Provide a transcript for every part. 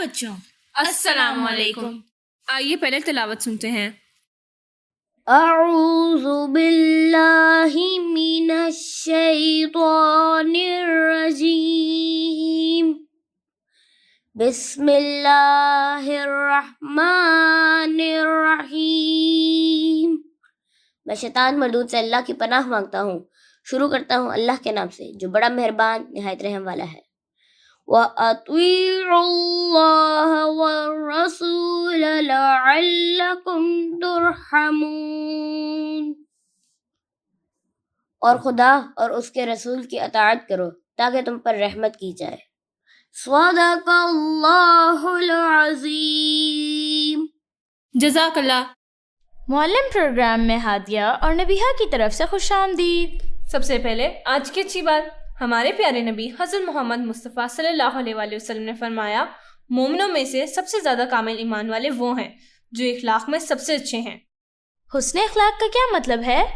बच्चों, अस्सलाम वालेकुम। आइए पहले तिलावत सुनते हैं। अऊज़ु बिल्लाहि मिनश शैतानिर रजीम। बिस्मिल्लाहिर रहमानिर रहीम। मैं शैतान मरदूद से अल्लाह की पनाह मांगता हूँ। शुरू करता हूँ अल्लाह के नाम से जो बड़ा मेहरबान निहायत रहम वाला है। व अतीउल्लाह वर्रसूल लअल्लकुम तुरहमून। और खुदा और उसके रसूल की अताअत करो ताकि तुम पर रहमत की जाए। सदक़ल्लाहुल अज़ीम। जज़ाकल्लाह। मुअल्लिम प्रोग्राम में हादिया और नबीहा की तरफ से खुशामदीद। सबसे पहले आज की अच्छी बात, हमारे प्यारे नबी हज़रत मोहम्मद मुस्तफ़ा सल्लल्लाहु अलैहि वसल्लम ने फरमाया, मोमिनों में से सबसे ज़्यादा कामिल ईमान वाले वो हैं जो इखलाक में सबसे अच्छे हैं। हुस्न इखलाक का क्या मतलब है?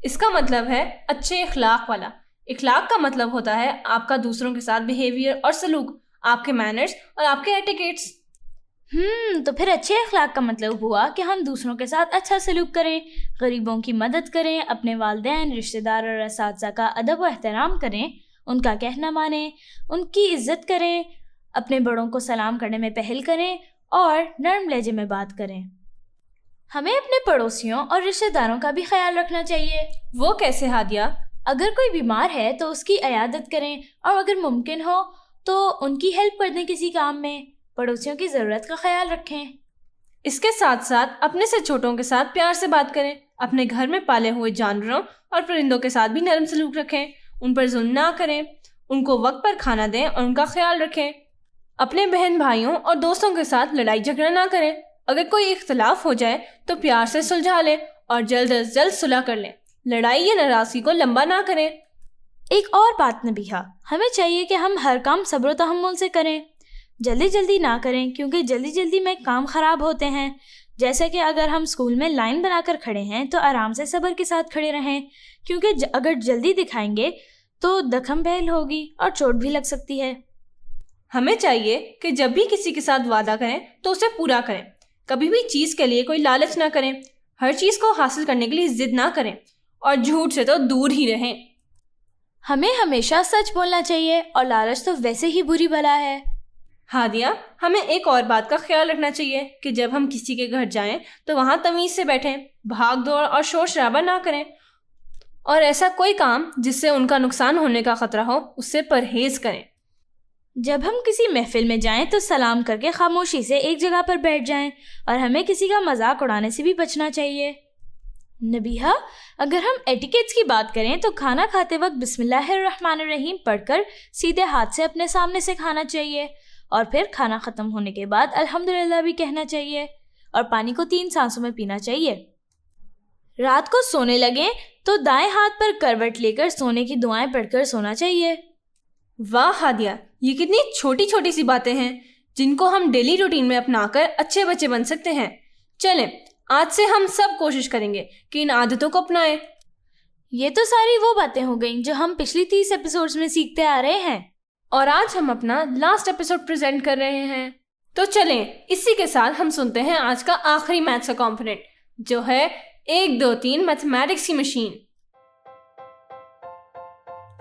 इसका मतलब है अच्छे इखलाक वाला। इखलाक का मतलब होता है आपका दूसरों के साथ बिहेवियर और सलूक, आपके मैनर्स और आपके एटिकेट्स। तो फिर अच्छे अखलाक का मतलब हुआ कि हम दूसरों के साथ अच्छा सलूक करें, गरीबों की मदद करें, अपने वालिदैन, रिश्तेदार और असातिज़ा का अदब व एहतराम करें, उनका कहना मानें, उनकी इज़्ज़त करें, अपने बड़ों को सलाम करने में पहल करें और नरम लहजे में बात करें। हमें अपने पड़ोसियों और रिश्तेदारों का भी ख्याल रखना चाहिए। वो कैसे हादिया? अगर कोई बीमार है तो उसकी इयादत करें और अगर मुमकिन हो तो उनकी हेल्प कर दें किसी काम में। पड़ोसियों की ज़रूरत का ख्याल रखें। इसके साथ साथ अपने से छोटों के साथ प्यार से बात करें। अपने घर में पाले हुए जानवरों और परिंदों के साथ भी नरम सलूक रखें। उन पर जुल्म ना करें, उनको वक्त पर खाना दें और उनका ख्याल रखें। अपने बहन भाइयों और दोस्तों के साथ लड़ाई झगड़ा ना करें। अगर कोई इख्तलाफ हो जाए तो प्यार से सुलझा लें और जल्द अज जल्द सुलह कर लें। लड़ाई या नाराज़गी को लंबा ना करें। एक और बात नबीहा, हमें चाहिए कि हम हर काम सब्र तहम्मुल से करें, जल्दी जल्दी ना करें, क्योंकि जल्दी जल्दी में काम ख़राब होते हैं। जैसे कि अगर हम स्कूल में लाइन बनाकर खड़े हैं तो आराम से सब्र के साथ खड़े रहें, क्योंकि अगर जल्दी दिखाएंगे तो दखम बहल होगी और चोट भी लग सकती है। हमें चाहिए कि जब भी किसी के साथ वादा करें तो उसे पूरा करें। कभी भी चीज़ के लिए कोई लालच ना करें। हर चीज़ को हासिल करने के लिए जिद ना करें और झूठ से तो दूर ही रहें। हमें हमेशा सच बोलना चाहिए और लालच तो वैसे ही बुरी बला है। हादिया, हमें एक और बात का ख्याल रखना चाहिए कि जब हम किसी के घर जाएं तो वहाँ तमीज़ से बैठें, भाग दौड़ और शोर शराबा ना करें और ऐसा कोई काम जिससे उनका नुकसान होने का ख़तरा हो उससे परहेज़ करें। जब हम किसी महफिल में जाएं तो सलाम करके खामोशी से एक जगह पर बैठ जाएं और हमें किसी का मजाक उड़ाने से भी बचना चाहिए। नबीहा, अगर हम एटिकेट्स की बात करें तो खाना खाते वक्त बिस्मिल्लाहिर्रहमानिर्रहीम पढ़कर सीधे हाथ से अपने सामने से खाना चाहिए और फिर खाना ख़त्म होने के बाद अल्हम्दुलिल्लाह भी कहना चाहिए और पानी को 3 सांसों में पीना चाहिए। रात को सोने लगे तो दाएं हाथ पर करवट लेकर सोने की दुआएं पढ़कर सोना चाहिए। वाह हादिया, ये कितनी छोटी छोटी सी बातें हैं जिनको हम डेली रूटीन में अपनाकर अच्छे बच्चे बन सकते हैं। चलें, आज से हम सब कोशिश करेंगे कि इन आदतों को अपनाएं। ये तो सारी वो बातें हो गईं जो हम पिछली 30 एपिसोड्स में सीखते आ रहे हैं और आज हम अपना लास्ट एपिसोड प्रेजेंट कर रहे हैं। तो चलें, इसी के साथ हम सुनते हैं आज का आखिरी मैथ्स का कॉम्पोनेंट जो है 1 2 3 मैथमेटिक्स की मशीन।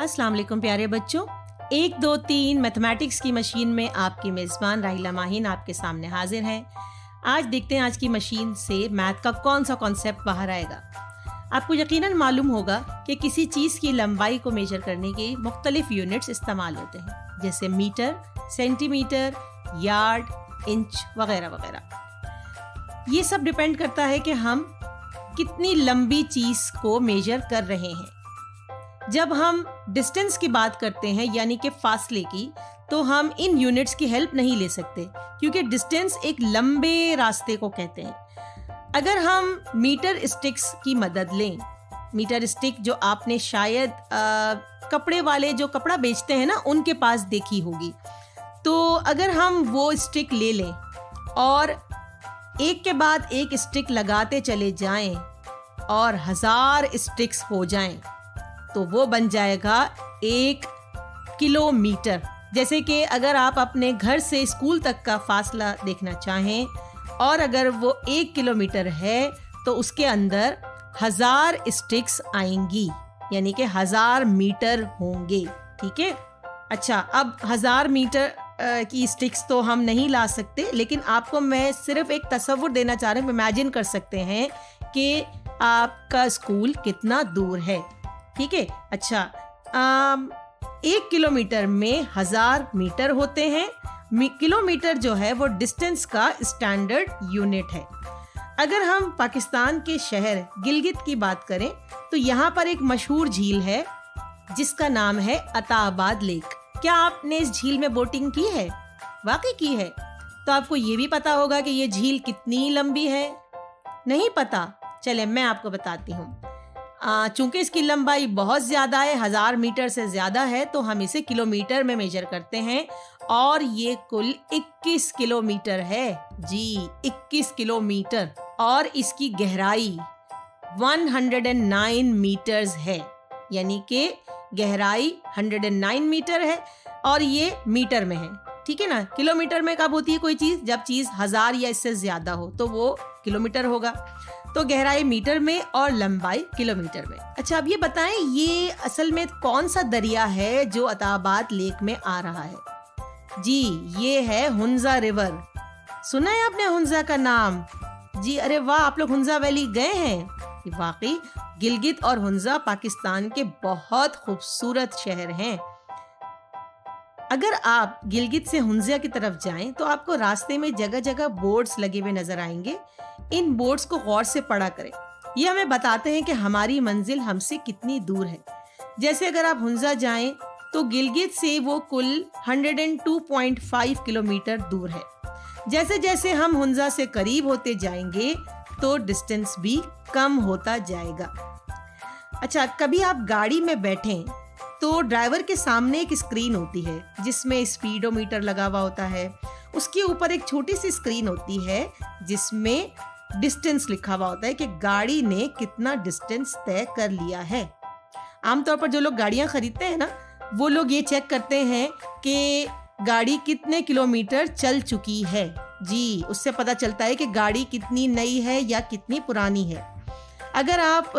अस्सलाम वालेकुम प्यारे बच्चों, 1 2 3 मैथमेटिक्स की मशीन में आपकी मेज़बान राहिला माहिन आपके सामने हाजिर है। आज देखते हैं आज की मशीन से मैथ का कौन सा कॉन्सेप्ट बाहर आएगा। आपको यकीनन मालूम होगा कि किसी चीज़ की लंबाई को मेजर करने के मुख्तलिफ यूनिट्स इस्तेमाल होते हैं, जैसे मीटर, सेंटीमीटर, यार्ड, इंच वगैरह वगैरह। ये सब डिपेंड करता है कि हम कितनी लंबी चीज़ को मेजर कर रहे हैं। जब हम डिस्टेंस की बात करते हैं यानी कि फासले की, तो हम इन यूनिट्स की हेल्प नहीं ले सकते क्योंकि डिस्टेंस एक लंबे रास्ते को कहते हैं। अगर हम मीटर स्टिक्स की मदद लें, मीटर स्टिक जो आपने शायद कपड़े वाले जो कपड़ा बेचते हैं ना उनके पास देखी होगी, तो अगर हम वो स्टिक ले लें और एक के बाद एक स्टिक लगाते चले जाएं और 1000 स्टिक्स हो जाएं तो वो बन जाएगा 1 किलोमीटर। जैसे कि अगर आप अपने घर से स्कूल तक का फासला देखना चाहें और अगर वो 1 किलोमीटर है तो उसके अंदर 1000 स्टिक्स आएंगी, यानी कि 1000 मीटर होंगे। ठीक है। अच्छा, अब 1000 मीटर की स्टिक्स तो हम नहीं ला सकते, लेकिन आपको मैं सिर्फ एक तस्वुर देना चाह रही हूँ। इमेजिन कर सकते हैं कि आपका स्कूल कितना दूर है। ठीक है। अच्छा, 1 किलोमीटर में 1000 मीटर होते हैं। किलोमीटर जो है वो डिस्टेंस का स्टैंडर्ड यूनिट है। अगर हम पाकिस्तान के शहर गिलगित की बात करें तो यहाँ पर एक मशहूर झील है जिसका नाम है अताबाद लेक। क्या आपने इस झील में बोटिंग की है? वाकई की है। तो आपको ये भी पता होगा कि ये झील कितनी लंबी है। नहीं पता? चले मैं आपको बताती हूँ। चूंकि इसकी लंबाई बहुत ज़्यादा है, 1000 मीटर से ज़्यादा है, तो हम इसे किलोमीटर में मेजर करते हैं और ये कुल 21 किलोमीटर है। जी, 21 किलोमीटर। और इसकी गहराई 109 मीटर्स है, यानी कि गहराई 109 मीटर है और ये मीटर में है। ठीक है ना। किलोमीटर में कब होती है कोई चीज़? जब चीज़ 1000 या इससे ज़्यादा हो तो वो किलोमीटर होगा। तो गहराई मीटर में और लंबाई किलोमीटर में। अच्छा, अब ये बताएं, ये असल में कौन सा दरिया है जो अताबाद लेक में आ रहा है? जी, ये है हुंजा रिवर। सुना है आपने हुंजा का नाम? जी, अरे वाह, आप लोग हुंजा वैली गए हैं? वाकई गिलगित और हुंजा पाकिस्तान के बहुत खूबसूरत शहर हैं। अगर आप गिलगित से हुंजा की तरफ जाएं तो आपको रास्ते में जगह जगह बोर्ड्स लगे हुए नजर आएंगे। इन बोर्ड्स को गौर से पढ़ा करें। ये हमें बताते हैं कि हमारी मंजिल हमसे कितनी दूर है। जैसे अगर आप हुंजा जाएं तो गिलगित से वो कुल 102.5 किलोमीटर दूर है। जैसे जैसे हम हुंजा से करीब होते जाएंगे तो डिस्टेंस भी कम होता जाएगा। अच्छा, कभी आप गाड़ी में बैठें तो ड्राइवर के सामने एक स्क्रीन होती है जिसमें स्पीडोमीटर लगा हुआ होता है। उसके ऊपर एक छोटी सी स्क्रीन होती है जिसमें डिस्टेंस लिखा हुआ होता है कि गाड़ी ने कितना डिस्टेंस तय कर लिया है। आमतौर पर जो लोग गाड़ियां खरीदते हैं ना, वो लोग ये चेक करते हैं कि गाड़ी कितने किलोमीटर चल चुकी है। जी, उससे पता चलता है कि गाड़ी कितनी नई है या कितनी पुरानी है। अगर आप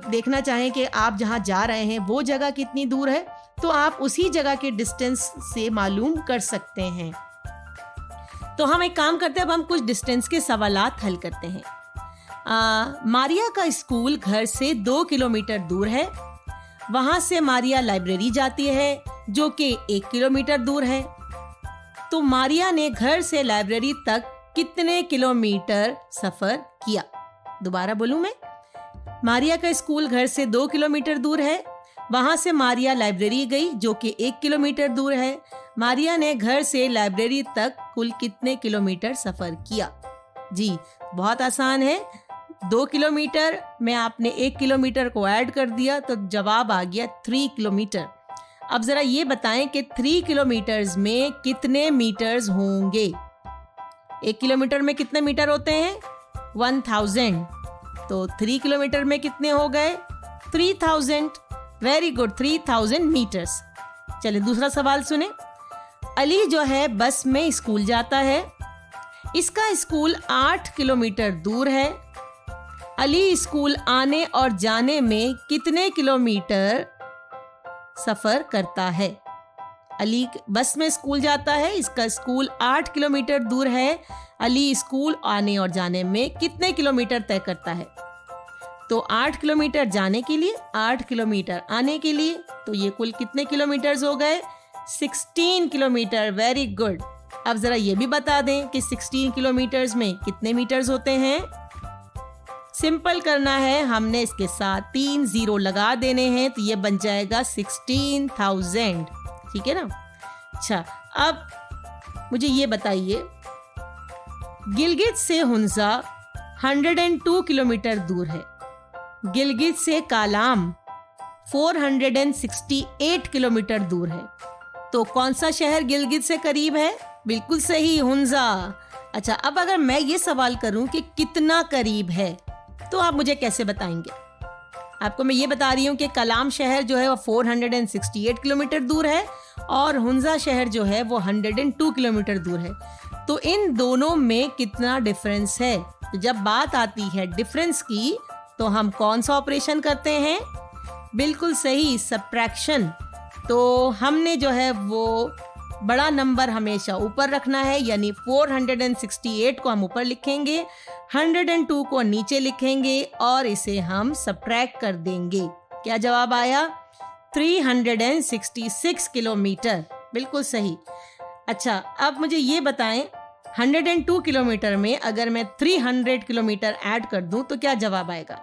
देखना चाहें कि आप जहां जा रहे हैं वो जगह कितनी दूर है तो आप उसी जगह के डिस्टेंस से मालूम कर सकते हैं। तो हम एक काम करते हैं, अब हम कुछ डिस्टेंस के सवालात हल करते हैं। मारिया का स्कूल घर से 2 किलोमीटर दूर है। वहां से मारिया लाइब्रेरी जाती है जो कि 1 किलोमीटर दूर है। तो मारिया ने घर से लाइब्रेरी तक कितने किलोमीटर सफर किया? दोबारा बोलूं मैं। मारिया का स्कूल घर से 2 किलोमीटर दूर है। वहां से मारिया लाइब्रेरी गई जो कि 1 किलोमीटर दूर है। मारिया ने घर से लाइब्रेरी तक कुल कितने किलोमीटर सफर किया? जी, बहुत आसान है। 2 किलोमीटर में आपने 1 किलोमीटर को ऐड कर दिया तो जवाब आ गया 3 किलोमीटर। अब जरा ये बताएं कि 3 किलोमीटर्स में कितने मीटर्स होंगे? 1 किलोमीटर में कितने मीटर होते हैं? 1000। तो 3 किलोमीटर में कितने हो गए? 3000। Very good, 3000 metres. चलिए दूसरा सवाल सुने। अली जो है बस में स्कूल जाता है। इसका स्कूल 8 किलोमीटर दूर है। अली स्कूल आने और जाने में कितने किलोमीटर सफर करता है? अली बस में स्कूल जाता है, इसका स्कूल 8 किलोमीटर दूर है। अली स्कूल आने और जाने में कितने किलोमीटर तय करता है? तो 8 किलोमीटर जाने के लिए, 8 किलोमीटर आने के लिए, तो ये कुल कितने किलोमीटर्स हो गए? 16 किलोमीटर। Very good. अब जरा ये भी बता दें कि 16 किलोमीटर्स में कितने मीटर्स होते हैं? सिंपल करना है, हमने इसके साथ 3 जीरो लगा देने हैं तो ये बन जाएगा 16,000। ठीक है ना। अच्छा, अब मुझे ये बताइए, गिलगित से हुंजा 102 किलोमीटर दूर है। गिलगित से कालाम 468 किलोमीटर दूर है। तो कौन सा शहर गिलगित से करीब है? बिल्कुल सही, हुंजा। अच्छा, अब अगर मैं ये सवाल करूं कि कितना करीब है तो आप मुझे कैसे बताएंगे? आपको मैं ये बता रही हूँ कि कलाम शहर जो है वो 468 किलोमीटर दूर है और हुंजा शहर जो है वो 102 किलोमीटर दूर है। तो इन दोनों में कितना डिफरेंस है? तो जब बात आती है डिफरेंस की तो हम कौन सा ऑपरेशन करते हैं? बिल्कुल सही, सब्ट्रैक्शन। तो हमने जो है वो बड़ा नंबर हमेशा ऊपर रखना है, यानी 468 को हम ऊपर लिखेंगे, 102 को नीचे लिखेंगे और इसे हम सब्ट्रैक्ट कर देंगे। क्या जवाब आया? 366 किलोमीटर। बिल्कुल सही। अच्छा, अब मुझे ये बताएं, 102 किलोमीटर में अगर मैं 300 किलोमीटर ऐड कर दूं तो क्या जवाब आएगा?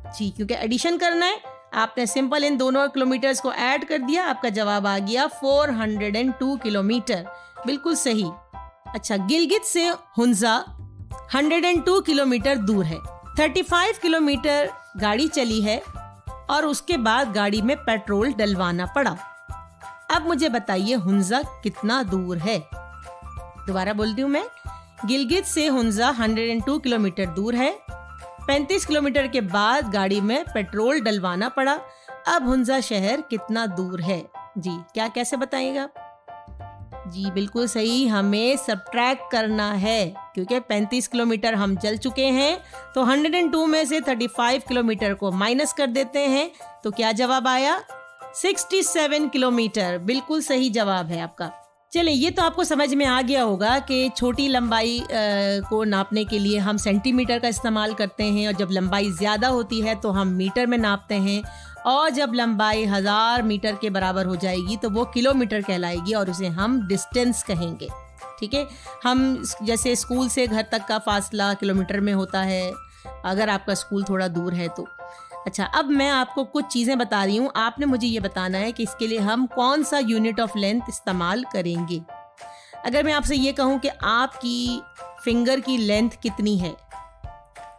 जी, क्योंकि एडिशन करना है, आपने सिंपल इन दोनों किलोमीटर्स को ऐड कर दिया, आपका जवाब आ गया 402 किलोमीटर। बिल्कुल सही। अच्छा, गिलगित से हुंजा 102 किलोमीटर दूर है। 35 किलोमीटर गाड़ी चली है और उसके बाद गाड़ी में पेट्रोल डलवाना पड़ा। अब मुझे बताइए हुंजा कितना दूर है? दोबारा बोलती हूँ मैं, गिलगित से हुंजा 102 किलोमीटर दूर है। 35 किलोमीटर के बाद गाड़ी में पेट्रोल डलवाना पड़ा। अब हुंजा शहर कितना दूर है? जी, क्या कैसे बताइएगा? जी बिल्कुल सही, हमें सब्ट्रैक्ट करना है, क्योंकि 35 किलोमीटर हम चल चुके हैं तो 102 में से 35 किलोमीटर को माइनस कर देते हैं। तो क्या जवाब आया? 67 किलोमीटर। बिल्कुल सही जवाब है आपका। चलिए, ये तो आपको समझ में आ गया होगा कि छोटी लंबाई को नापने के लिए हम सेंटीमीटर का इस्तेमाल करते हैं, और जब लंबाई ज़्यादा होती है तो हम मीटर में नापते हैं, और जब लंबाई 1000 मीटर के बराबर हो जाएगी तो वो किलोमीटर कहलाएगी और उसे हम डिस्टेंस कहेंगे। ठीक है, हम जैसे स्कूल से घर तक का फासला किलोमीटर में होता है, अगर आपका स्कूल थोड़ा दूर है तो। अच्छा, अब मैं आपको कुछ चीज़ें बता रही हूँ, आपने मुझे ये बताना है कि इसके लिए हम कौन सा यूनिट ऑफ लेंथ इस्तेमाल करेंगे। अगर मैं आपसे ये कहूँ कि आपकी फिंगर की लेंथ कितनी है,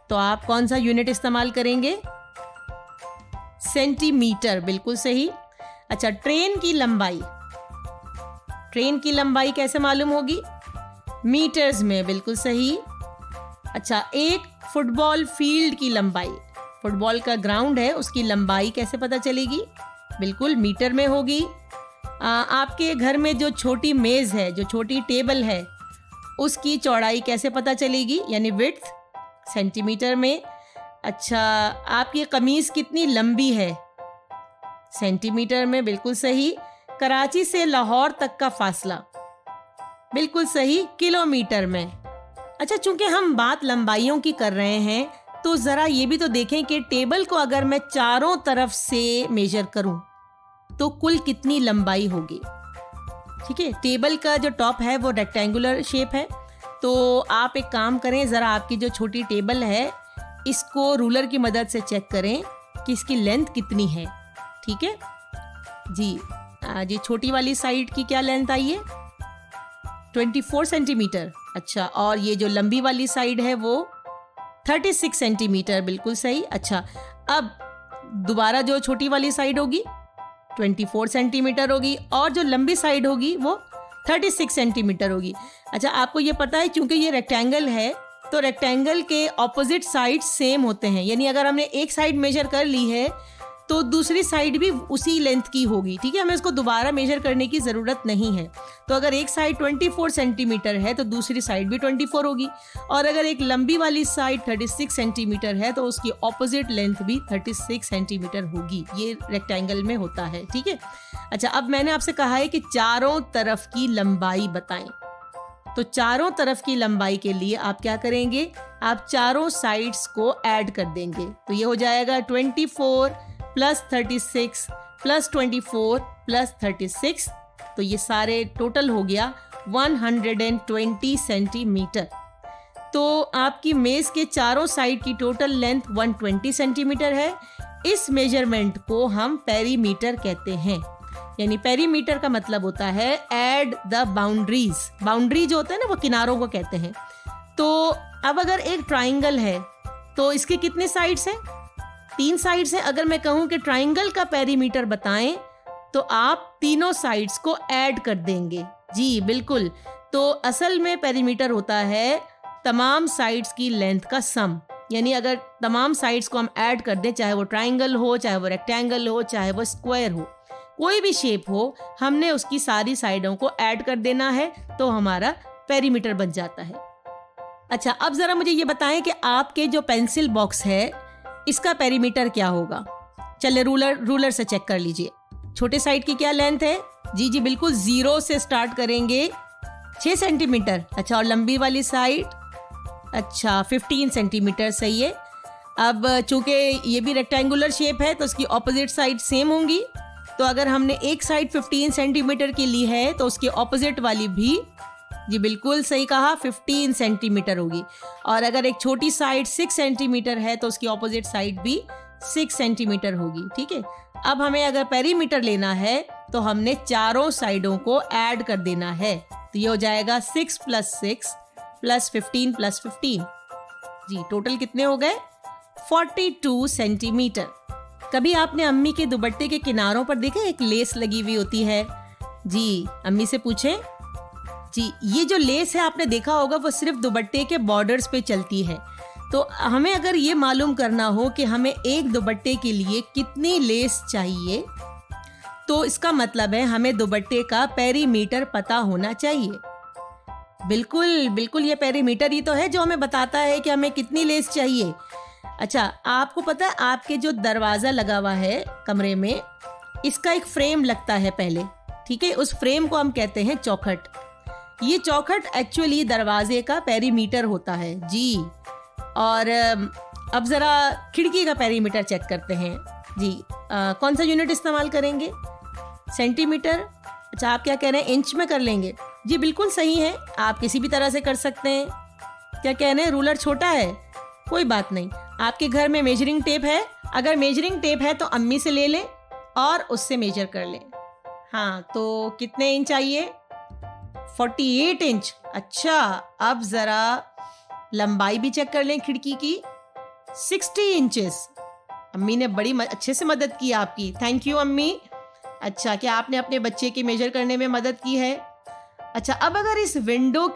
तो आप कौन सा यूनिट इस्तेमाल करेंगे? सेंटीमीटर। बिल्कुल सही। अच्छा, ट्रेन की लंबाई कैसे मालूम होगी? मीटर्स में। बिल्कुल सही। अच्छा, एक फुटबॉल फील्ड की लंबाई, फुटबॉल का ग्राउंड है, उसकी लंबाई कैसे पता चलेगी? बिल्कुल मीटर में होगी। आपके घर में जो छोटी मेज है, जो छोटी टेबल है, उसकी चौड़ाई कैसे पता चलेगी? यानी विड्थ, सेंटीमीटर में। अच्छा, आपकी कमीज कितनी लंबी है? सेंटीमीटर में। बिल्कुल सही। कराची से लाहौर तक का फासला, बिल्कुल सही, किलोमीटर में। अच्छा, चूंकि हम बात लंबाइयों की कर रहे हैं तो ज़रा ये भी तो देखें कि टेबल को अगर मैं चारों तरफ से मेजर करूं तो कुल कितनी लंबाई होगी। ठीक है, टेबल का जो टॉप है वो रेक्टेंगुलर शेप है, तो आप एक काम करें, ज़रा आपकी जो छोटी टेबल है इसको रूलर की मदद से चेक करें कि इसकी लेंथ कितनी है। ठीक है जी, जी छोटी वाली साइड की क्या लेंथ आई है? 24 सेंटीमीटर। अच्छा, और ये जो लंबी वाली साइड है वो 36 सेंटीमीटर। बिल्कुल सही। अच्छा, अब दोबारा जो छोटी वाली साइड होगी 24 सेंटीमीटर होगी, और जो लंबी साइड होगी वो 36 सेंटीमीटर होगी। अच्छा, आपको ये पता है क्योंकि ये रेक्टेंगल है तो रेक्टेंगल के ऑपोजिट साइड सेम होते हैं, यानी अगर हमने एक साइड मेजर कर ली है तो दूसरी साइड भी उसी लेंथ की होगी। ठीक है, हमें इसको दोबारा मेजर करने की ज़रूरत नहीं है। तो अगर एक साइड 24 सेंटीमीटर है तो दूसरी साइड भी 24 होगी, और अगर एक लंबी वाली साइड 36 सेंटीमीटर है तो उसकी ऑपोजिट लेंथ भी 36 सेंटीमीटर होगी। ये रेक्टेंगल में होता है। ठीक है। अच्छा, अब मैंने आपसे कहा है कि चारों तरफ की लंबाई बताएं, तो चारों तरफ की लंबाई के लिए आप क्या करेंगे? आप चारों साइड्स को ऐड कर देंगे, तो ये हो जाएगा 24 प्लस 36 प्लस 24 प्लस 36, तो ये सारे टोटल हो गया 120 सेंटीमीटर। तो आपकी मेज़ के चारों साइड की टोटल लेंथ 120 सेंटीमीटर है। इस मेजरमेंट को हम पेरीमीटर कहते हैं, यानी पेरीमीटर का मतलब होता है ऐड द बाउंड्रीज। बाउंड्री जो होता है ना वो किनारों को कहते हैं। तो अब अगर एक ट्राइंगल है तो इसके कितने साइड्स हैं? 3 साइड्स हैं। अगर मैं कहूं कि ट्राइंगल का पेरीमीटर बताएं तो आप तीनों साइड्स को ऐड कर देंगे। जी बिल्कुल। तो असल में पेरीमीटर होता है तमाम साइड्स की लेंथ का सम, यानी अगर तमाम साइड्स को हम ऐड कर दें, चाहे वो ट्राइंगल हो, चाहे वो रेक्टेंगल हो, चाहे वो स्क्वायर हो, कोई भी शेप हो, हमने उसकी सारी साइडों को ऐड कर देना है तो हमारा पेरीमीटर बन जाता है। अच्छा, अब ज़रा मुझे ये बताएं कि आपके जो पेंसिल बॉक्स है इसका पेरीमीटर क्या होगा। चले रूलर से चेक कर लीजिए। छोटे साइड की क्या लेंथ है? जी बिल्कुल 0 से स्टार्ट करेंगे, 6 सेंटीमीटर। अच्छा, और लंबी वाली साइड? अच्छा, 15 सेंटीमीटर, सही है। अब चूंकि ये भी रेक्टेंगुलर शेप है तो उसकी ऑपोजिट साइड सेम होंगी, तो अगर हमने एक साइड 15 सेंटीमीटर की ली है तो उसकी ऑपोजिट वाली भी, जी बिल्कुल सही कहा, 15 सेंटीमीटर होगी। और अगर एक छोटी साइड 6 सेंटीमीटर है तो उसकी ऑपोजिट साइड भी 6 सेंटीमीटर होगी। ठीक है, अब हमें अगर पेरीमीटर लेना है तो हमने चारों साइडों को ऐड कर देना है, तो ये हो जाएगा 6 + 6 + 15 + 15। जी, टोटल कितने हो गए? 42 सेंटीमीटर। कभी आपने अम्मी के दुपट्टे के किनारों पर देखा एक लेस लगी हुई होती है? जी, अम्मी से पूछें। जी, ये जो लेस है आपने देखा होगा वो सिर्फ दुपट्टे के बॉर्डर्स पे चलती है। तो हमें अगर ये मालूम करना हो कि हमें एक दुपट्टे के लिए कितनी लेस चाहिए, तो इसका मतलब है हमें दुपट्टे का पेरीमीटर पता होना चाहिए। बिल्कुल बिल्कुल, ये पेरीमीटर ही तो है जो हमें बताता है कि हमें कितनी लेस चाहिए। अच्छा, आपको पता है आपके जो दरवाज़ा लगा हुआ है कमरे में, इसका एक फ्रेम लगता है पहले, ठीक है? उस फ्रेम को हम कहते हैं चौखट। ये चौखट एक्चुअली दरवाजे का पेरीमीटर होता है। जी, और अब ज़रा खिड़की का पेरीमीटर चेक करते हैं। जी, कौन सा यूनिट इस्तेमाल करेंगे? सेंटीमीटर? अच्छा, आप क्या कह रहे हैं, इंच में कर लेंगे? जी बिल्कुल सही है, आप किसी भी तरह से कर सकते हैं। क्या कह रहे हैं, रूलर छोटा है? कोई बात नहीं, आपके घर में मेजरिंग टेप है, अगर मेजरिंग टेप है तो अम्मी से ले लें और उससे मेजर कर लें। हाँ, तो कितने इंच चाहिए? 48 इंच। अच्छा, अब ज़रा लंबाई भी चेक कर लें खिड़की की, 60 इंचेस। अम्मी ने बड़ी अच्छे से मदद की आपकी, थैंक यू अम्मी। अच्छा, क्या आपने अपने बच्चे की मेजर करने में मदद की है? अच्छा, अब अगर इस विंडो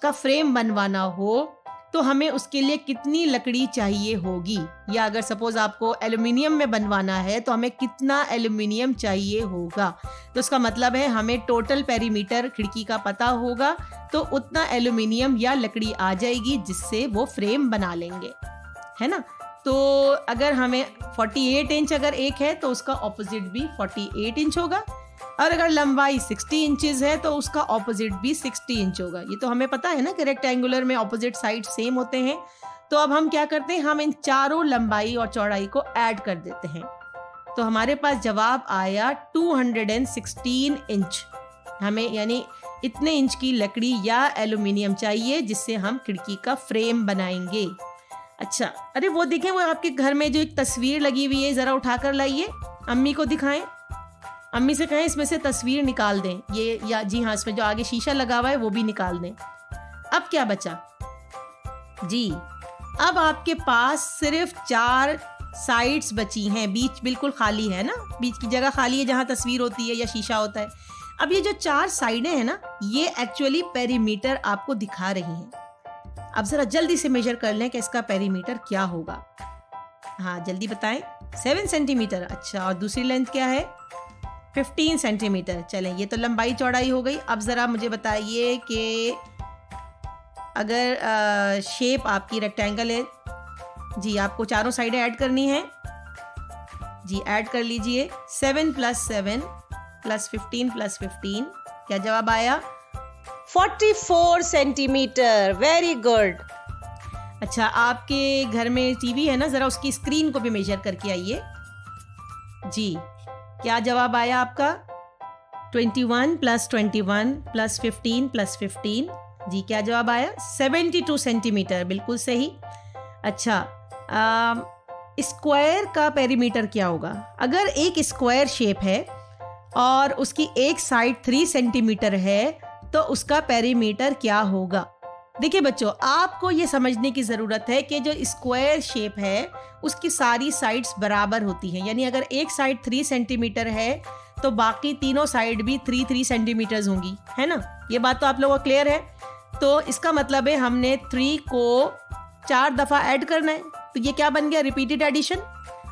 का फ्रेम बनवाना हो तो हमें उसके लिए कितनी लकड़ी चाहिए होगी, या अगर सपोज आपको एल्युमिनियम में बनवाना है तो हमें कितना एल्युमिनियम चाहिए होगा। तो उसका मतलब है हमें टोटल पेरीमीटर खिड़की का पता होगा, तो उतना एल्युमिनियम या लकड़ी आ जाएगी जिससे वो फ्रेम बना लेंगे, है ना? तो अगर हमें 48 इंच अगर एक है तो उसका ऑपोजिट भी 48 इंच होगा, और अगर लंबाई 60 इंचेस है तो उसका ऑपोजिट भी 60 इंच होगा। ये तो हमें पता है ना कि रेक्टेंगुलर में ऑपोजिट साइड सेम होते हैं। तो अब हम क्या करते हैं, हम इन चारों लंबाई और चौड़ाई को ऐड कर देते हैं, तो हमारे पास जवाब आया 216 इंच। हमें यानी इतने इंच की लकड़ी या एल्युमिनियम चाहिए जिससे हम खिड़की का फ्रेम बनाएंगे। अच्छा, अरे वो देखें, वो आपके घर में जो एक तस्वीर लगी हुई है, ज़रा उठाकर लाइए, अम्मी को दिखाएं। अम्मी से कहें इसमें से तस्वीर निकाल दें, ये, या जी हाँ, इसमें जो आगे शीशा लगा हुआ है वो भी निकाल दें। अब क्या बचा? जी, अब आपके पास सिर्फ 4 साइड्स बची हैं, बीच बिल्कुल खाली है ना, बीच की जगह खाली है जहाँ तस्वीर होती है या शीशा होता है। अब ये जो 4 साइडें हैं ना, ये एक्चुअली पेरीमीटर आपको दिखा रही हैं। अब ज़रा जल्दी से मेजर कर लें कि इसका पेरीमीटर क्या होगा। हाँ, जल्दी बताएं। 7 सेंटीमीटर। अच्छा, और दूसरी लेंथ क्या है? 15 सेंटीमीटर। चलें, ये तो लंबाई चौड़ाई हो गई। अब ज़रा मुझे बताइए कि अगर शेप आपकी रेक्टेंगल है, जी आपको चारों साइडें ऐड करनी है। जी, ऐड कर लीजिए। 7 + 7 + 15 + 15, क्या जवाब आया? 44 सेंटीमीटर। Very good. अच्छा, आपके घर में टीवी है ना, ज़रा उसकी स्क्रीन को भी मेजर करके आइए। जी, क्या जवाब आया आपका? 21 + 21 + 15 + 15। जी, क्या जवाब आया? 72 सेंटीमीटर। बिल्कुल सही। अच्छा, स्क्वायर का पेरीमीटर क्या होगा? अगर एक स्क्वायर शेप है और उसकी एक साइड 3 सेंटीमीटर है तो उसका पेरीमीटर क्या होगा? देखिए बच्चों, आपको ये समझने की ज़रूरत है कि जो स्क्वायर शेप है उसकी सारी साइड्स बराबर होती हैं, यानी अगर एक साइड 3 सेंटीमीटर है तो बाकी तीनों साइड भी 3 सेंटीमीटर्स होंगी, है ना? ये बात तो आप लोगों को क्लियर है। तो इसका मतलब है हमने 3 को 4 दफ़ा ऐड करना है, तो ये क्या बन गया? Repeated addition.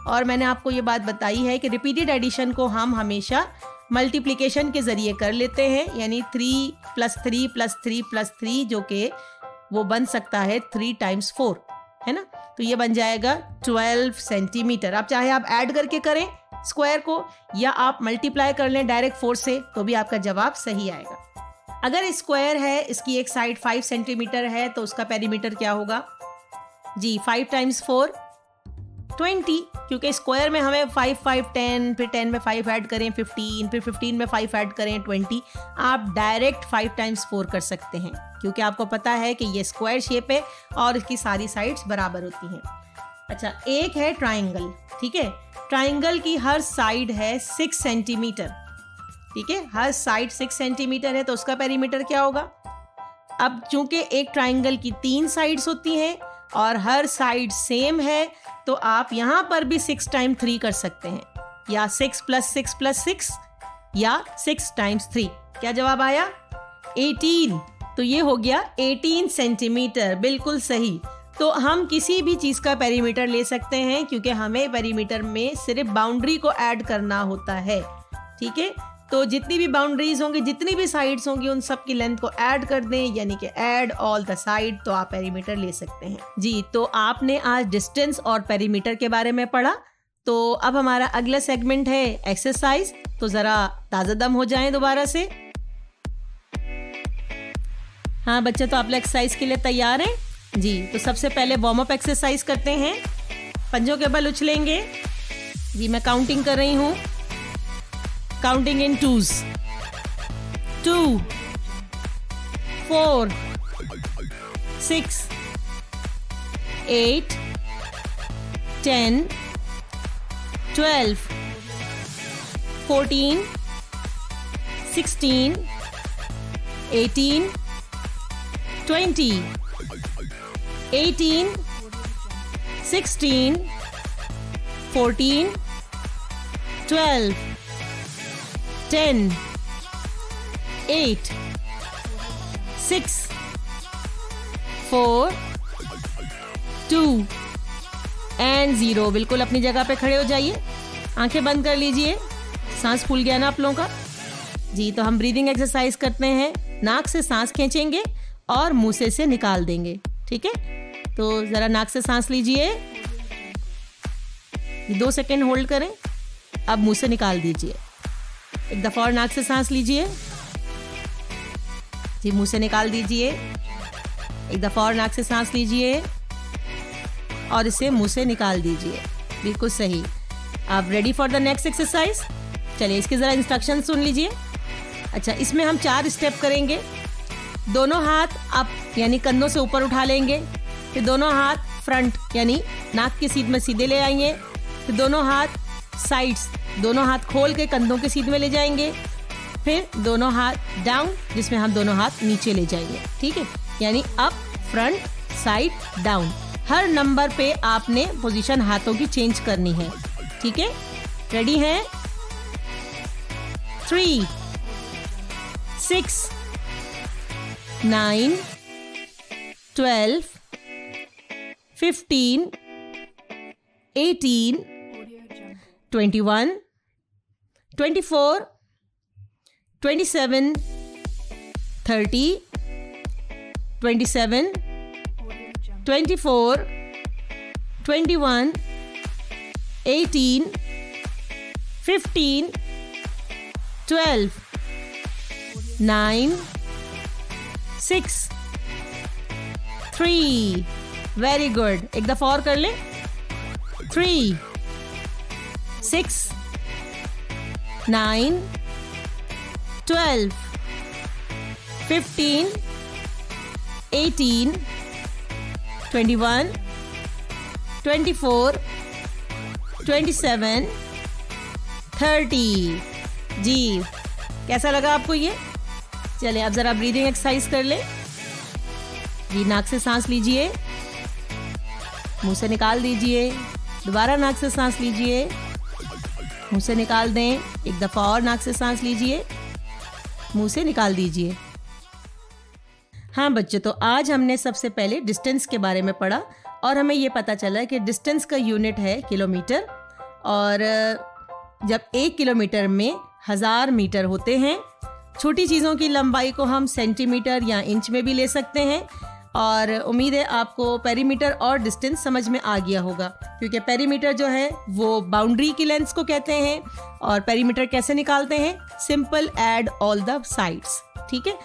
और मैंने आपको ये बात बताई है कि रिपीटेड एडिशन को हम हमेशा मल्टीप्लिकेशन के ज़रिए कर लेते हैं, यानी 3 + 3 + 3 + 3 जो कि वो बन सकता है 3 × 4, है ना। तो ये बन जाएगा 12 सेंटीमीटर। आप चाहे आप ऐड करके करें स्क्वायर को या आप मल्टीप्लाई कर लें डायरेक्ट 4 से, तो भी आपका जवाब सही आएगा। अगर स्क्वायर है, इसकी एक साइड 5 सेंटीमीटर है, तो उसका पेरीमीटर क्या होगा जी? 5 × 4 20, क्योंकि स्क्वायर में हमें 5 5 10, फिर 10 में 5 ऐड करें 15, फिर 15 में 5 ऐड करें 20। आप डायरेक्ट 5 × 4 कर सकते हैं, क्योंकि आपको पता है कि ये स्क्वायर शेप है और इसकी सारी साइड्स बराबर होती हैं। अच्छा, एक है ट्राइंगल, ठीक है। ट्राइंगल की हर साइड है 6 सेंटीमीटर, ठीक है। हर साइड 6 सेंटीमीटर है, तो उसका पेरीमीटर क्या होगा? अब चूंकि एक ट्राइंगल की 3 साइड्स होती हैं और हर साइड सेम है, तो आप यहाँ पर भी 6 × 3 कर सकते हैं, या 6 + 6 + 6 या 6 × 3। क्या जवाब आया? 18। तो ये हो गया 18 सेंटीमीटर, बिल्कुल सही। तो हम किसी भी चीज़ का पेरीमीटर ले सकते हैं, क्योंकि हमें पेरीमीटर में सिर्फ बाउंड्री को ऐड करना होता है, ठीक है। तो जितनी भी बाउंड्रीज होंगी, जितनी भी साइड्स होंगी, उन सब की लेंथ को ऐड कर दें, यानी कि ऐड ऑल द साइड, तो आप पेरीमीटर ले सकते हैं जी। तो आपने आज डिस्टेंस और पेरीमीटर के बारे में पढ़ा। तो अब हमारा अगला सेगमेंट है एक्सरसाइज। तो ज़रा ताज़ा दम हो जाएं दोबारा से। हाँ बच्चे, तो आप लोग एक्सरसाइज के लिए तैयार हैं जी। तो सबसे पहले वार्म अप एक्सरसाइज करते हैं। पंजों के बल उछलेंगे जी। मैं काउंटिंग कर रही हूँ, काउंटिंग इन 2s, 2 4 6 8 10 12 14 16 18 20 18 16 14 12 10 8 6 4 2 एंड 0। बिल्कुल अपनी जगह पे खड़े हो जाइए, आंखें बंद कर लीजिए। सांस फूल गया ना आप लोगों का जी। तो हम ब्रीदिंग एक्सरसाइज करते हैं। नाक से सांस खींचेंगे और मुंह से निकाल देंगे, ठीक है। तो ज़रा नाक से सांस लीजिए, 2 सेकेंड होल्ड करें, अब मुंह से निकाल दीजिए। एक दफ़ा और नाक से सांस लीजिए जी, मुंह से निकाल दीजिए। एक दफ़ा और नाक से सांस लीजिए और इसे मुंह से निकाल दीजिए। बिल्कुल सही। आप ready for the next exercise? चलिए इसके ज़रा इंस्ट्रक्शन सुन लीजिए। अच्छा, इसमें हम 4 स्टेप करेंगे। दोनों हाथ अप यानी कंधों से ऊपर उठा लेंगे, फिर दोनों हाथ फ्रंट यानी नाक की सीध में सीधे ले आएंगे, फिर दोनों हाथ साइड्स, दोनों हाथ खोल के कंधों के सीध में ले जाएंगे, फिर दोनों हाथ डाउन जिसमें हम दोनों हाथ नीचे ले जाएंगे, ठीक है। यानी अप, फ्रंट, साइड, डाउन। हर नंबर पे आपने पोजीशन हाथों की चेंज करनी है, ठीक है। रेडी हैं? 3 6 9 12 15 18 21 24 27 30 27 24 21 18 15 12 9 6 3। Very good. एक दफा और कर ले। 3 6 9 12 15 18 21 24 27 30। जी, कैसा लगा आपको ये? चलिए अब ज़रा ब्रीदिंग एक्सरसाइज कर ले जी। नाक से सांस लीजिए, मुंह से निकाल दीजिए, दोबारा नाक से सांस लीजिए, मुंह से निकाल दें, एक दफ़ा और नाक से सांस लीजिए, मुंह से निकाल दीजिए। हाँ बच्चों, तो आज हमने सबसे पहले डिस्टेंस के बारे में पढ़ा और हमें ये पता चला कि डिस्टेंस का यूनिट है किलोमीटर और जब 1 किलोमीटर में 1000 मीटर होते हैं। छोटी चीज़ों की लंबाई को हम सेंटीमीटर या इंच में भी ले सकते हैं। और उम्मीद है आपको पेरीमीटर और डिस्टेंस समझ में आ गया होगा, क्योंकि पेरीमीटर जो है वो बाउंड्री की लेंथ को कहते हैं। और पेरीमीटर कैसे निकालते हैं? Simple add all the sides. ठीक है,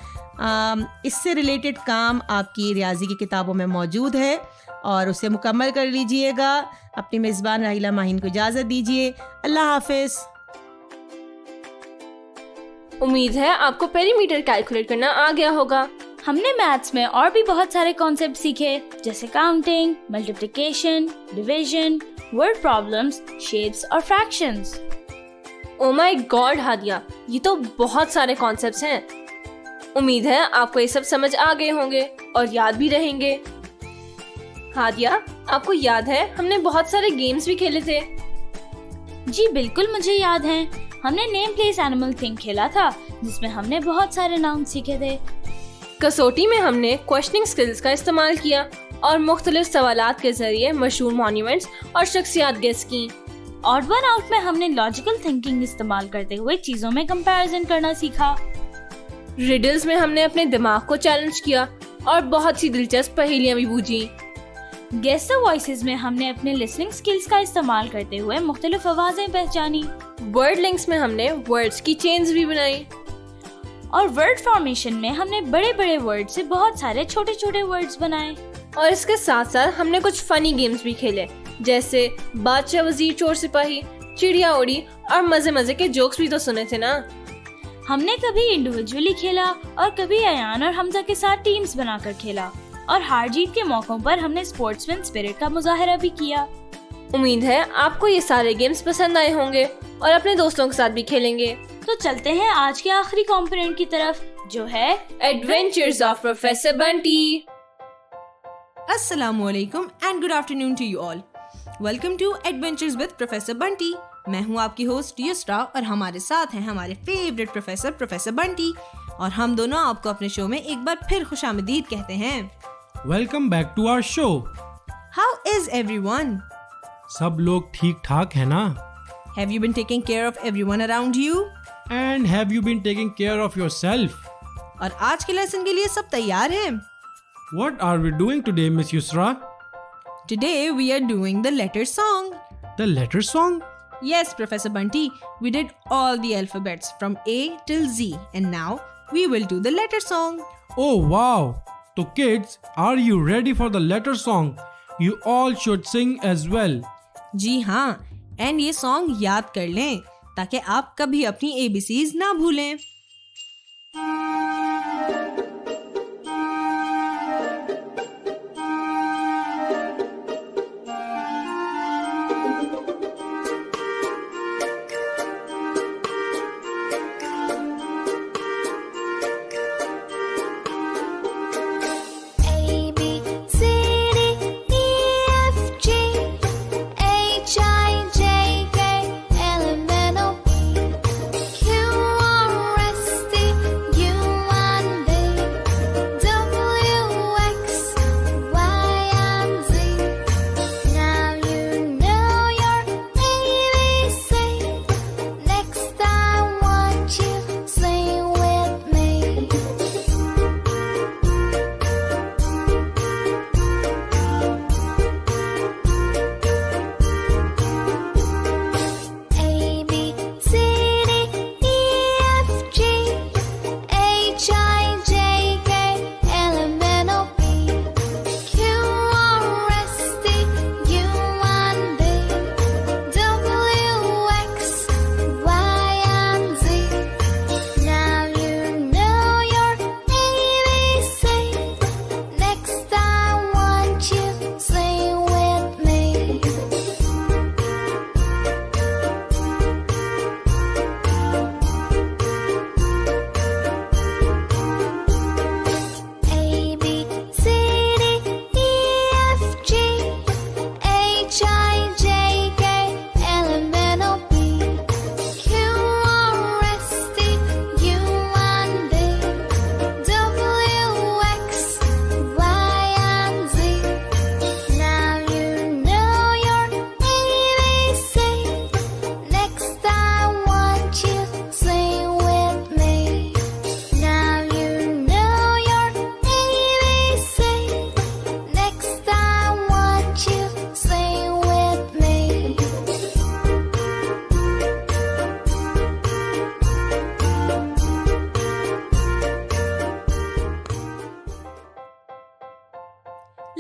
इससे रिलेटेड काम आपकी रियाजी की किताबों में मौजूद है और उसे मुकम्मल कर लीजिएगा। अपनी मेज़बान राहिला माहिन को इजाज़त दीजिए। अल्लाह हाफिज़। उम्मीद है आपको पेरीमीटर कैलकुलेट करना आ गया होगा। हमने मैथ्स में और भी बहुत सारे कॉन्सेप्ट सीखे, जैसे counting, multiplication, division, word problems, shapes और fractions. Oh my god Hadiya, ये तो बहुत सारे कॉन्सेप्ट्स हैं। उम्मीद है आपको ये सब समझ आ गए होंगे और याद भी रहेंगे। हादिया, आपको याद है हमने बहुत सारे गेम्स भी खेले थे? जी बिल्कुल, मुझे याद है। हमने नेम प्लेस एनिमल थिंक खेला था, जिसमें हमने बहुत सारे नाउन सीखे थे। कसौटी में हमने क्वेश्चनिंग स्किल्स का इस्तेमाल किया और मुख्तलिफ सवालात के जरिए मशहूर मॉन्यूमेंट्स और शख्सियात गेस की। ऑड वन आउट में हमने लॉजिकल थिंकिंग इस्तेमाल करते हुए चीजों में कंपैरिजन करना सीखा। रिडल्स में हमने अपने दिमाग को चैलेंज किया और बहुत सी दिलचस्प पहेलियां भी बूझी। गेस द वॉइसेस में हमने अपने लिसनिंग स्किल्स का इस्तेमाल करते हुए मुख्तलिफ आवाजें पहचानी। वर्ड लिंक्स में हमने वर्ड्स की चेन्स भी बनाई। और वर्ड फॉर्मेशन में हमने बड़े बड़े वर्ड से बहुत सारे छोटे छोटे वर्ड्स बनाए। और इसके साथ साथ हमने कुछ फनी गेम्स भी खेले, जैसे बादशाह वजीर चोर सिपाही, चिड़िया उड़ी और मजे मजे के जोक्स भी तो सुने थे ना। हमने कभी इंडिविजुअली खेला और कभी अयान और हमजा के साथ टीम्स बनाकर खेला। और हार जीत के मौकों पर हमने स्पोर्ट्समैन स्पिरिट का मुजाहरा भी किया। उम्मीद है आपको ये सारे गेम्स पसंद आए होंगे और अपने दोस्तों के साथ भी खेलेंगे। तो चलते हैं आज के आखिरी कंपोनेंट की तरफ, जो है adventures of professor Bunty. Assalamualaikum and good afternoon to you all. Welcome to Adventures with Professor Bunty. मैं हूँ आपकी होस्ट युस्रा और हमारे साथ हैं हमारे फेवरेट प्रोफेसर बंटी। और हम दोनों आपको अपने शो में एक बार फिर खुशामदीद कहते हैं। Welcome back to our show. How is everyone? सब लोग ठीक ठाक है ना? Have you been taking care of everyone around you? And have you been taking care of yourself? और आज के लेसन के लिए सब तैयार हैं? What are we doing today miss Yusra? Today we are doing the letter song. The letter song? Yes, Professor Bunty, we did all the alphabets from A till Z and now we will do the letter song. Oh wow! So kids, are you ready for the letter song? You all should sing as well. जी हाँ, and ये song याद कर लें ताकि आप कभी अपनी ABCs ना भूलें। You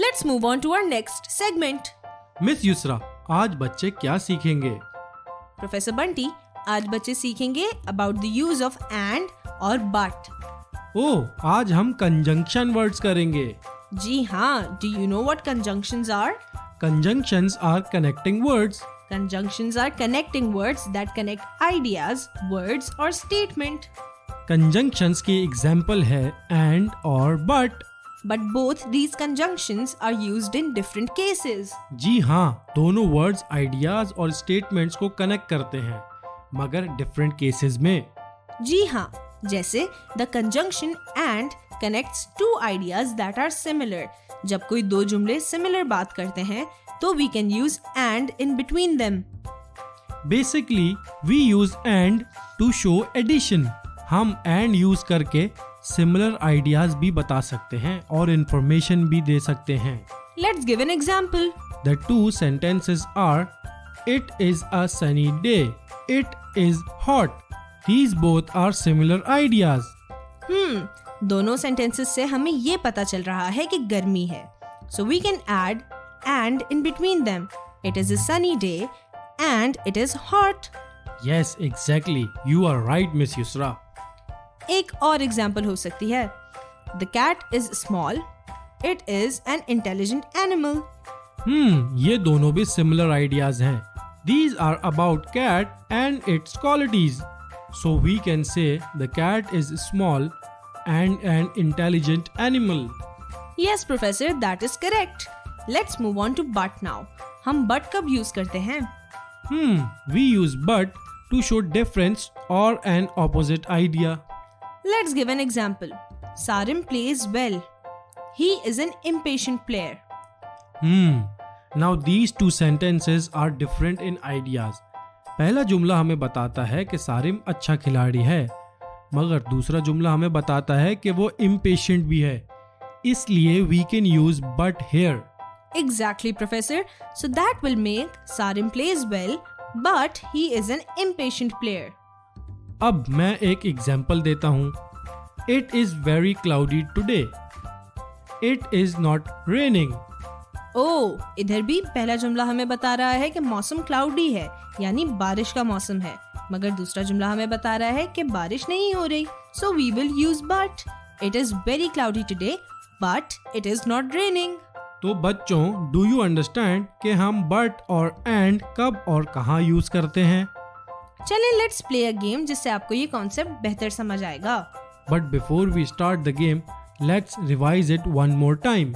Let's move on to our next segment. Miss Yusra, आज बच्चे क्या सीखेंगे? प्रोफेसर बंटी, आज बच्चे सीखेंगे about the use of and और but. ओह, आज हम कंजंक्शन वर्ड्स करेंगे। जी हाँ, do you know what conjunctions are? Conjunctions are connecting words. Conjunctions are connecting words that connect ideas, words or statement. Conjunctions की एग्जाम्पल है and और but. But both these conjunctions are used in different cases. जी हाँ, दोनों words ideas और statements को connect करते हैं, मगर डिफरेंट केसेस में। जी हाँ, जैसे the conjunction and connects two ideas that are similar. जब कोई दो जुमले सिमिलर बात करते हैं तो we can use and in between them. Basically we use and to show addition. हम and यूज करके सिमिलर आइडियाज भी बता सकते हैं और इंफॉर्मेशन भी दे सकते हैं। Let's give an example. The two sentences are It is a sunny day. It is hot. These both are similar ideas. दोनों sentences से हमें ये पता चल रहा है कि गर्मी है. So we can add and in between them. It is a sunny day and it is hot. Yes, exactly. You are right, Miss Yusra. एक और एग्जाम्पल हो सकती है. The cat is small. It is an intelligent animal. ये दोनों भी similar ideas हैं. These are about cat and its qualities. So we can say the cat is small and an intelligent animal. Yes, professor, that is correct. Let's move on to but now. हम but कब use करते हैं? We use but to show difference or an opposite idea. Let's give an example. Sarim plays well. He is an impatient player. Now these two sentences are different in ideas. पहला जुमला हमें बताता है कि सारिम अच्छा खिलाड़ी है, मगर दूसरा जुमला हमें बताता है कि वो impatient भी है। इसलिए we can use but here. Exactly, professor. So that will make Sarim plays well, but he is an impatient player. अब मैं एक एग्जाम्पल देता हूँ। It is very cloudy today. It is not raining. इधर भी पहला जुमला हमें बता रहा है कि मौसम क्लाउडी है, यानी बारिश का मौसम है, मगर दूसरा जुमला हमें बता रहा है कि बारिश नहीं हो रही. So we will use but. It is very cloudy today, but it is not raining. तो बच्चों, do you understand कि हम but और and कब और कहाँ यूज करते हैं? चलें लेट्स प्ले अ गेम जिससे आपको ये कॉन्सेप्ट बेहतर समझ आएगा. But before we start the game, let's revise it one more time.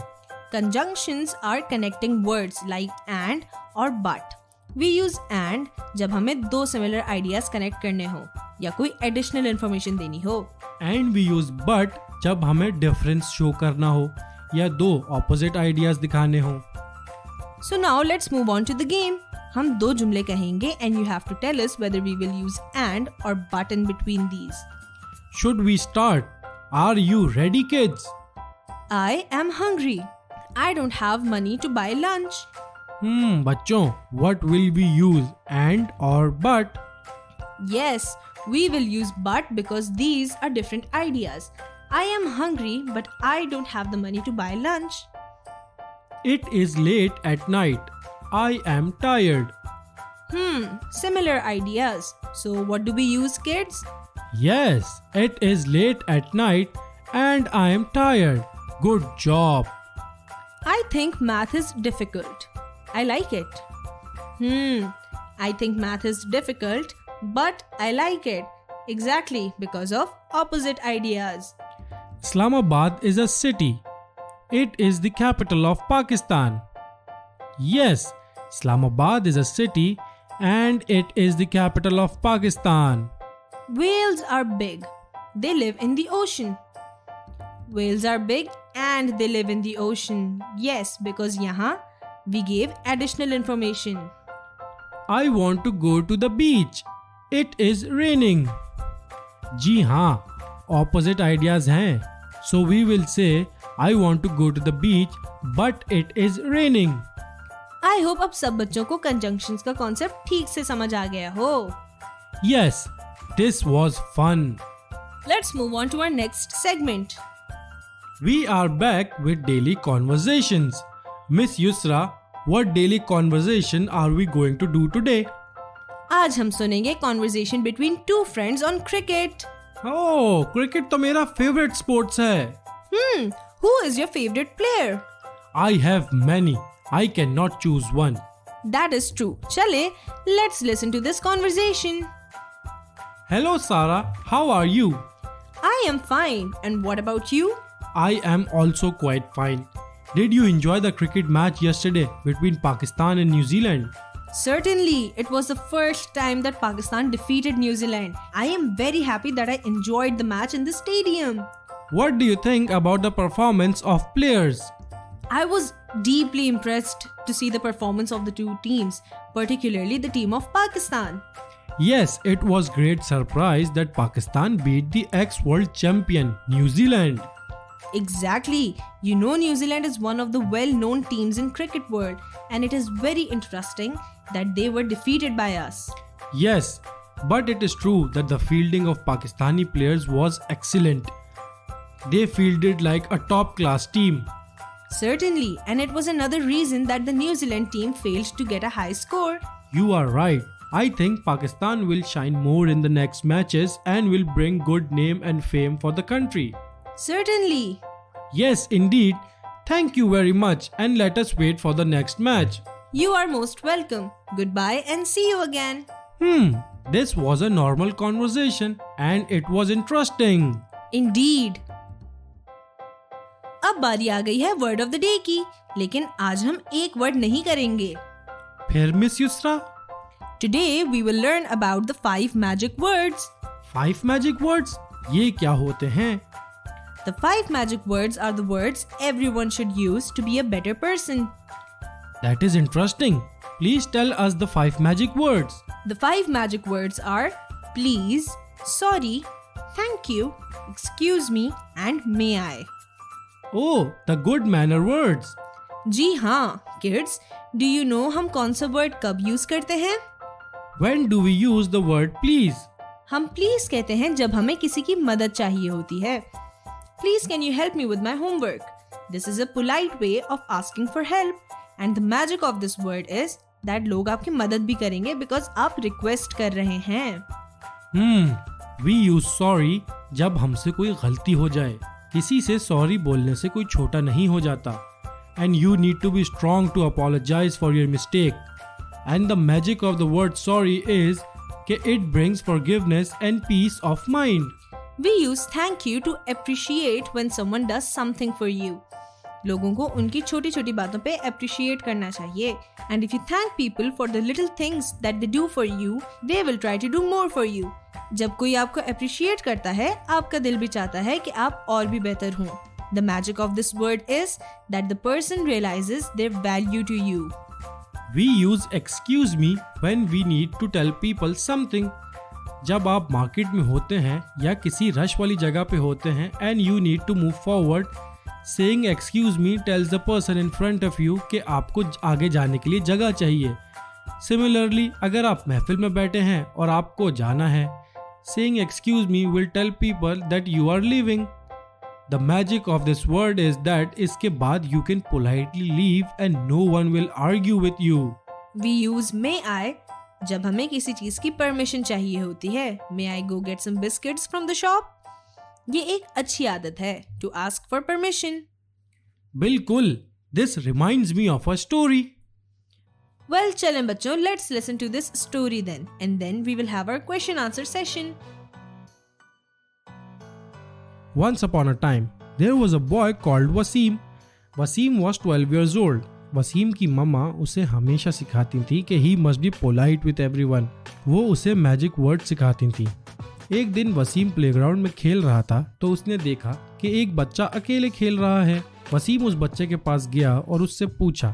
Conjunctions are connecting words like and और but. We use and जब हमें दो similar ideas connect करने हो या कोई additional information देनी हो. And we use but जब हमें difference show करना हो या दो opposite ideas दिखाने हो. So now let's move on to the game. हम दो जुमले कहेंगे and you have to tell us whether we will use and or but in between these. Should we start? Are you ready, kids? I am hungry. I don't have money to buy lunch. बच्चों, what will we use, and or but? Yes, we will use but because these are different ideas. I am hungry but I don't have the money to buy lunch. It is late at night. I am tired. Similar ideas. So what do we use, kids? Yes, it is late at night and I am tired. Good job. I think math is difficult. I like it. I think math is difficult, but I like it. Exactly, because of opposite ideas. Islamabad is a city. It is the capital of Pakistan. Yes, Islamabad is a city and it is the capital of Pakistan. Whales are big. They live in the ocean. Whales are big and they live in the ocean. Yes, because yahan we gave additional information. I want to go to the beach. It is raining. जी हाँ, opposite ideas हैं. So we will say I want to go to the beach, but it is raining. I hope अब सब बच्चों को conjunctions का concept ठीक से समझ आ गया हो. Yes, this was fun. Let's move on to our next segment. We are back with daily conversations. Miss Yusra, what daily conversation are we going to do today? आज हम सुनेंगे conversation between two friends on cricket. Oh, cricket तो मेरा favorite sports है. Who is your favorite player? I have many. I cannot choose one. That is true. चले, let's listen to this conversation. Hello Sarah, how are you? I am fine. And what about you? I am also quite fine. Did you enjoy the cricket match yesterday between Pakistan and New Zealand? Certainly, it was the first time that Pakistan defeated New Zealand. I am very happy that I enjoyed the match in the stadium. What do you think about the performance of players? I was deeply impressed to see the performance of the two teams, particularly the team of Pakistan. Yes, it was great surprise that Pakistan beat the ex-world champion New Zealand. Exactly. You know, New Zealand is one of the well-known teams in cricket world, and it is very interesting that they were defeated by us. Yes, but it is true that the fielding of Pakistani players was excellent. They fielded like a top-class team. Certainly, and it was another reason that the New Zealand team failed to get a high score. You are right. I think Pakistan will shine more in the next matches and will bring good name and fame for the country. Certainly. Yes, indeed. Thank you very much and let us wait for the next match. You are most welcome. Goodbye and see you again. This was a normal conversation and it was interesting. Indeed. अब बारी आ गई है word of the day की, लेकिन आज हम एक word नहीं करेंगे. फिर miss Yusra? Today we will learn about the 5 magic words. 5 magic words? ये क्या होते हैं? The 5 magic words are the words everyone should use to be a better person. That is interesting. Please tell us the 5 magic words. The 5 magic words are please, sorry, thank you, excuse me and may I. Oh, the good manner words. जी हाँ, kids, do you know हम कौन सा word कब use करते हैं? When do we use the word please? हम please कहते हैं जब हमें किसी की मदद चाहिए होती है. Please can you help me with my homework? This is a polite way of asking for help. And the magic of this word is that लोग आपकी मदद भी करेंगे because आप request कर रहे हैं. We use sorry जब हमसे कोई गलती हो जाए. किसी से sorry बोलने से कोई छोटा नहीं हो जाता. And you need to be strong to apologize for your mistake. And the magic of the word sorry is that it brings forgiveness and peace of mind. We use thank you to appreciate when someone does something for you. लोगों को उनकी छोटी छोटी बातों पे appreciate करना चाहिए. And if you thank people for the little things that they do for you, they will try to do more for you. जब कोई आपको appreciate करता है, आपका दिल भी चाहता है कि आप और भी बेहतर हों. The magic of this word is that the person realizes their value to you. We use excuse me when we need to tell people something. जब आप मार्केट में होते हैं या किसी रश वाली जगह पे होते हैं and you need to move forward, saying excuse me tells the person in front of you कि आपको आगे जाने के लिए जगह चाहिए. Similarly, अगर आप महफिल में बैठे हैं और आपको जाना है, saying excuse me will tell people that you are leaving. The magic of this word is that इसके बाद you can politely leave and no one will argue with you. We use may I जब हमें किसी चीज की permission चाहिए होती है. May I go get some biscuits from the shop? ये एक अच्छी आदत है to ask for permission. बिल्कुल. This reminds me of a story. Well, चलें बच्चों, let's listen to this story then, and then we will have our question answer session. Once upon a time, there was a boy called Wasim. Wasim was 12 years old. Wasim की मम्मा उसे हमेशा सिखाती थी कि he must be polite with everyone. वो उसे magic word सिखाती थी. एक दिन वसीम प्लेग्राउंड में खेल रहा था तो उसने देखा कि एक बच्चा अकेले खेल रहा है. वसीम उस बच्चे के पास गया और उससे पूछा,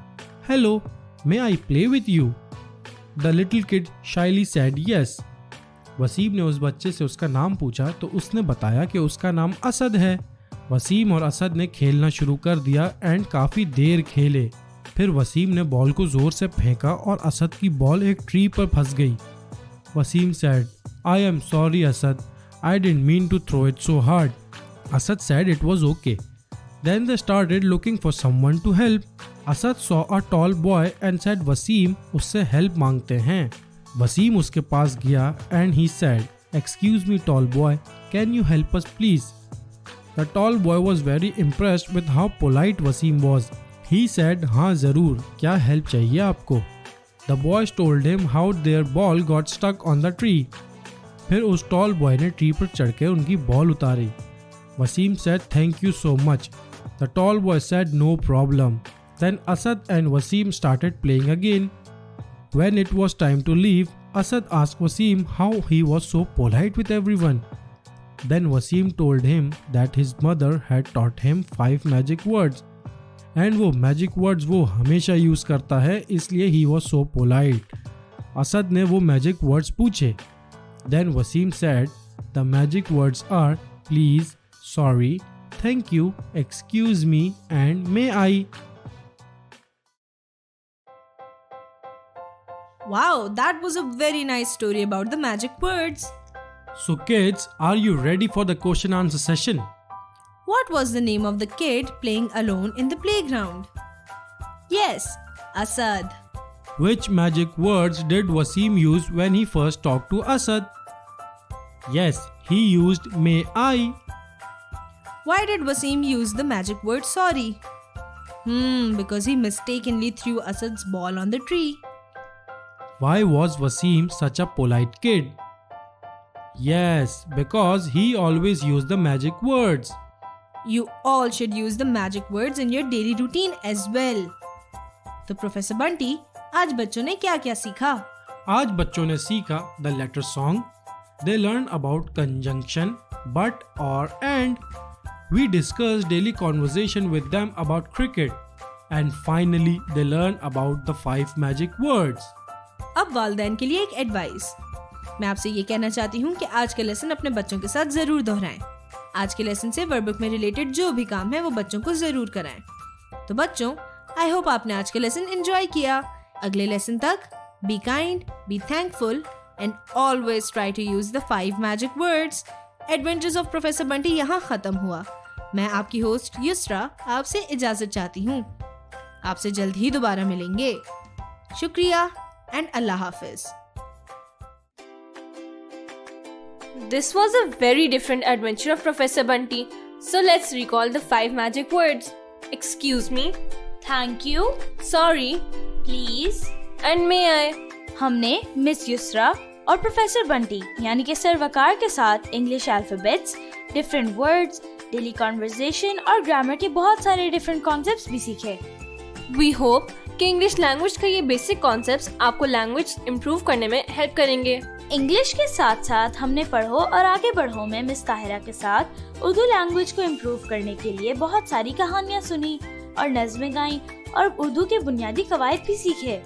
hello, may I play with you? The little kid shyly said yes. Wasim ने उस बच्चे से उसका नाम पूछा तो उसने बताया कि उसका नाम असद है. वसीम और असद ने खेलना शुरू कर दिया एंड काफ़ी देर खेले. फिर वसीम ने बॉल को ज़ोर से फेंका और असद की बॉल एक ट्री पर फंस गई. Wasim said, I am sorry Asad, I didn't mean to throw it so hard. Asad said it was okay. Then they started looking for someone to help. Asad saw a tall boy and said, Wasim उससे help मांगते हैं. वसीम उसके पास गया and he said, excuse me tall boy, can you help us please? The tall boy was very impressed with how polite Wasim was. He said, हाँ ज़रूर, क्या help चाहिए आपको? The boys told him how their ball got stuck on the tree. फिर उस tall boy ने tree पर चढ़ के उनकी बॉल उतारी. Wasim said, thank you so much. The tall boy said, no problem. Then Asad and Wasim started playing again. When it was time to leave, Asad asked Wasim how he was so polite with everyone. Then Wasim told him that his mother had taught him 5 magic words. And वो magic words वो हमेशा use करता है, इसलिए he was so polite. Asad ने वो magic words पूछे. Then Wasim said, the magic words are please, sorry, thank you, excuse me and may I. Wow, that was a very nice story about the magic words. So kids, are you ready for the question answer session? What was the name of the kid playing alone in the playground? Yes, Asad. Which magic words did Wasim use when he first talked to Asad? Yes, he used may I. Why did Wasim use the magic word sorry? Because he mistakenly threw Asad's ball on the tree. Why was Wasim such a polite kid? Yes, because he always used the magic words. You all should use the magic words in your daily routine as well. तो professor Bunty, आज बच्चों ने क्या क्या सीखा? आज बच्चों ने सीखा the letter song. They learned about conjunction, but, or, and. We discussed daily conversation with them about cricket. And finally, they learned about the 5 magic words. अब वालिदैन के लिए एक एडवाइस. मैं आपसे ये कहना चाहती हूँ कि आज का लेसन अपने बच्चों के साथ जरूर दोहराएं. आज के लेसन से वर्ब बुक में रिलेटेड जो भी काम है वो बच्चों को जरूर कराएं. तो बच्चों, आई होप आपने आज का लेसन एंजॉय किया. अगले लेसन तक be kind, be thankful and always try to use the 5 magic words. Adventures of professor Bunty यहाँ खत्म हुआ. मैं आपकी होस्ट युस्रा आपसे इजाजत चाहती हूँ. आपसे जल्द ही दोबारा मिलेंगे. शुक्रिया and Allah Hafiz. This was a very different adventure of Professor Bunty. So let's recall the 5 magic words. Excuse me, thank you, sorry, please. and may I. हमने मिस युसरा और प्रोफेसर बंटी यानी कि सर वकार के साथ English alphabets, different words, daily conversation और grammar के बहुत सारे डिफरेंट कॉन्सेप्ट्स भी सीखे. We hope कि इंग्लिश लैंग्वेज का ये बेसिक कॉन्सेप्ट्स आपको लैंग्वेज इम्प्रूव करने में हेल्प करेंगे. इंग्लिश के साथ साथ हमने पढ़ो और आगे बढ़ो में मिस ताहिरा के साथ उर्दू लैंग्वेज को इम्प्रूव करने के लिए बहुत सारी कहानियाँ सुनी और नज़में गाईं और उर्दू के बुनियादी कवायद भी सीखे.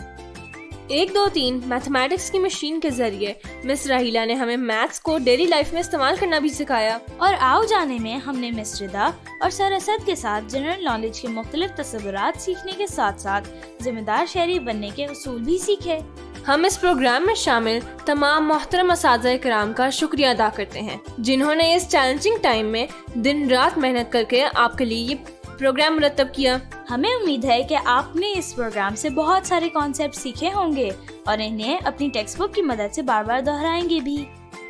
1, 2, 3 मैथमेटिक्स की मशीन के जरिए मिस राहीला ने हमें मैथ्स को डेली लाइफ में इस्तेमाल करना भी सिखाया. और आओ जाने में हमने मिस रिदा और सर असद के साथ जनरल नॉलेज के मुख्तलिफ तस्वुरात सीखने के साथ साथ जिम्मेदार शहरी बनने के उसूल भी सीखे. हम इस प्रोग्राम में शामिल तमाम मोहतरम असातिज़ा किराम का शुक्रिया अदा करते हैं जिन्होंने इस चैलेंजिंग टाइम में दिन रात मेहनत करके आपके लिए ये प्रोग्राम मुरतब किया. हमें उम्मीद है कि आपने इस प्रोग्राम से बहुत सारे कॉन्सेप्ट सीखे होंगे और इन्हें अपनी टेक्स्ट बुक की मदद से बार बार दोहराएंगे भी.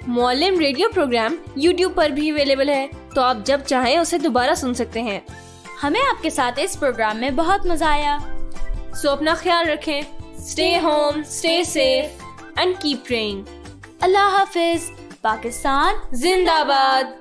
मौलिम रेडियो प्रोग्राम YouTube पर भी अवेलेबल है, तो आप जब चाहें उसे दोबारा सुन सकते हैं. हमें आपके साथ इस प्रोग्राम में बहुत मजा आया. सो अपना ख्याल रखें. Stay home, stay safe and keep praying. अल्लाह हाफिज. पाकिस्तान जिंदाबाद.